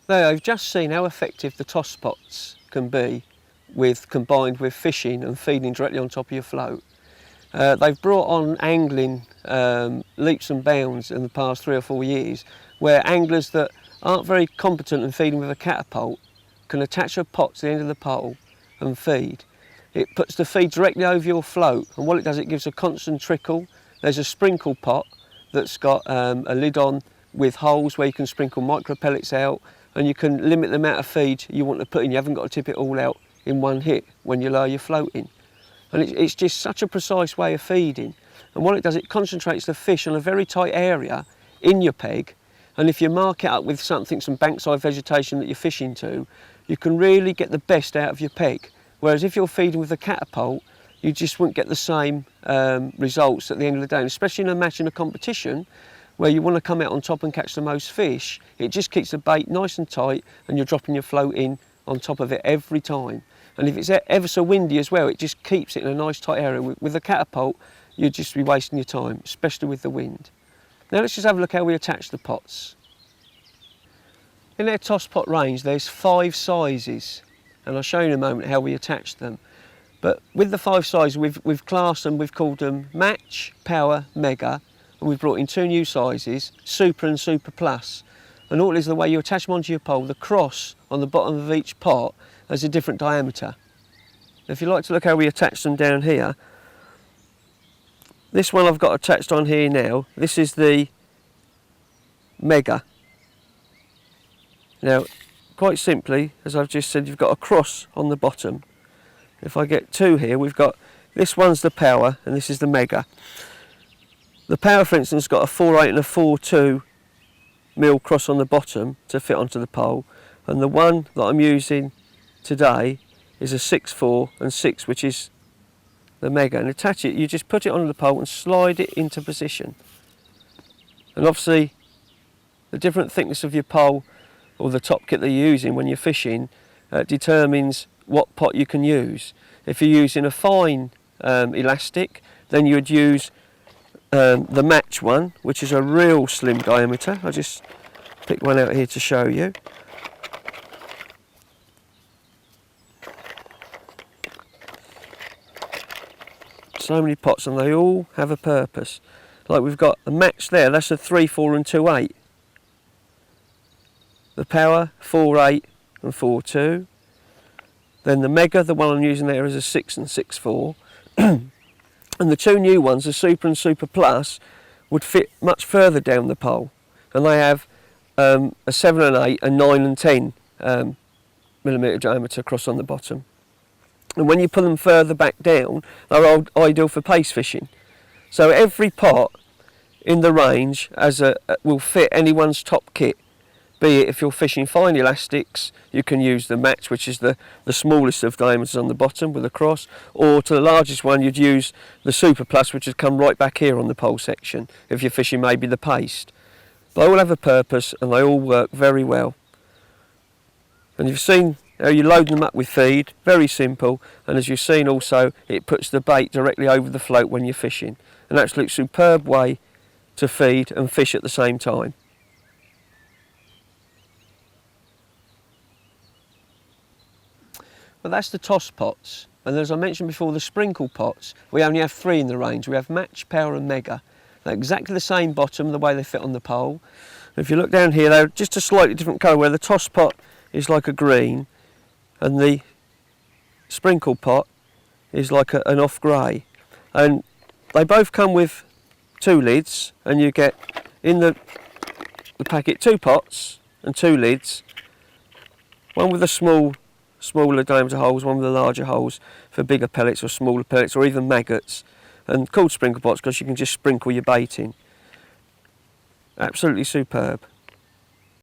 Now, I've just seen how effective the toss pots can be combined with fishing and feeding directly on top of your float. They've brought on angling leaps and bounds in the past 3 or 4 years, where anglers that aren't very competent in feeding with a catapult can attach a pot to the end of the pole and feed. It puts the feed directly over your float, and what it does, it gives a constant trickle. There's a sprinkle pot that's got a lid on with holes where you can sprinkle micro pellets out, and you can limit the amount of feed you want to put in. You haven't got to tip it all out in one hit when you lower your float in. And it's just such a precise way of feeding. And what it does, it concentrates the fish on a very tight area in your peg, and if you mark it up with some bankside vegetation that you're fishing to, you can really get the best out of your peg. Whereas if you're feeding with a catapult, you just won't get the same results at the end of the day. And especially in a match in a competition where you want to come out on top and catch the most fish, it just keeps the bait nice and tight, and you're dropping your float in on top of it every time. And if it's ever so windy as well, it just keeps it in a nice tight area. With a catapult, you'd just be wasting your time, especially with the wind. Now let's just have a look how we attach the pots. In our toss pot range, there's 5 sizes, and I'll show you in a moment how we attach them. But with the 5 sizes, we've classed them, we've called them Match, Power, Mega, and we've brought in 2 new sizes, Super and Super Plus. And all it is, the way you attach them onto your pole, the cross on the bottom of each pot has a different diameter. If you like to look how we attach them down here, this one I've got attached on here now, this is the Mega. Now, quite simply, as I've just said, you've got a cross on the bottom. If I get 2 here, we've got, this one's the Power and this is the Mega. The Power, for instance, got a 4.8 and a 4.2 mil cross on the bottom to fit onto the pole, and the one that I'm using today is a 6.4 and 6, which is the Mega. And attach it, you just put it onto the pole and slide it into position. And obviously, the different thickness of your pole or the top kit that you're using when you're fishing determines what pot you can use. If you're using a fine elastic, then you would use the Match one, which is a real slim diameter. I'll just pick one out here to show you. So many pots, and they all have a purpose. Like we've got a Match there, that's a 3.4 and 2.8. The Power, 4.8 and 4.2. Then the Mega, the one I'm using there, is a 6 and 6.4. And the 2 new ones, the Super and Super Plus, would fit much further down the pole. And they have a 7 and 8 and 9 and 10 millimetre diameter cross on the bottom. And when you pull them further back down, they're ideal for pace fishing. So every pot in the range will fit anyone's top kit. Be it if you're fishing fine elastics, you can use the Match, which is the smallest of diameters on the bottom with a cross, or to the largest one you'd use the Super Plus, which would come right back here on the pole section if you're fishing maybe the paste. They all have a purpose and they all work very well. And you've seen how you load them up with feed, very simple, and as you've seen also, it puts the bait directly over the float when you're fishing. An absolute superb way to feed and fish at the same time. Well, that's the toss pots, and as I mentioned before, the sprinkle pots, we only have 3 in the range. We have Match, Power and Mega. They're exactly the same bottom, the way they fit on the pole. If you look down here, they're just a slightly different colour, where the toss pot is like a green and the sprinkle pot is like an off grey. And they both come with 2 lids, and you get in the packet 2 pots and 2 lids, one with a smaller diameter holes, one with the larger holes for bigger pellets or smaller pellets or even maggots, and called sprinkle pots because you can just sprinkle your bait in. Absolutely superb.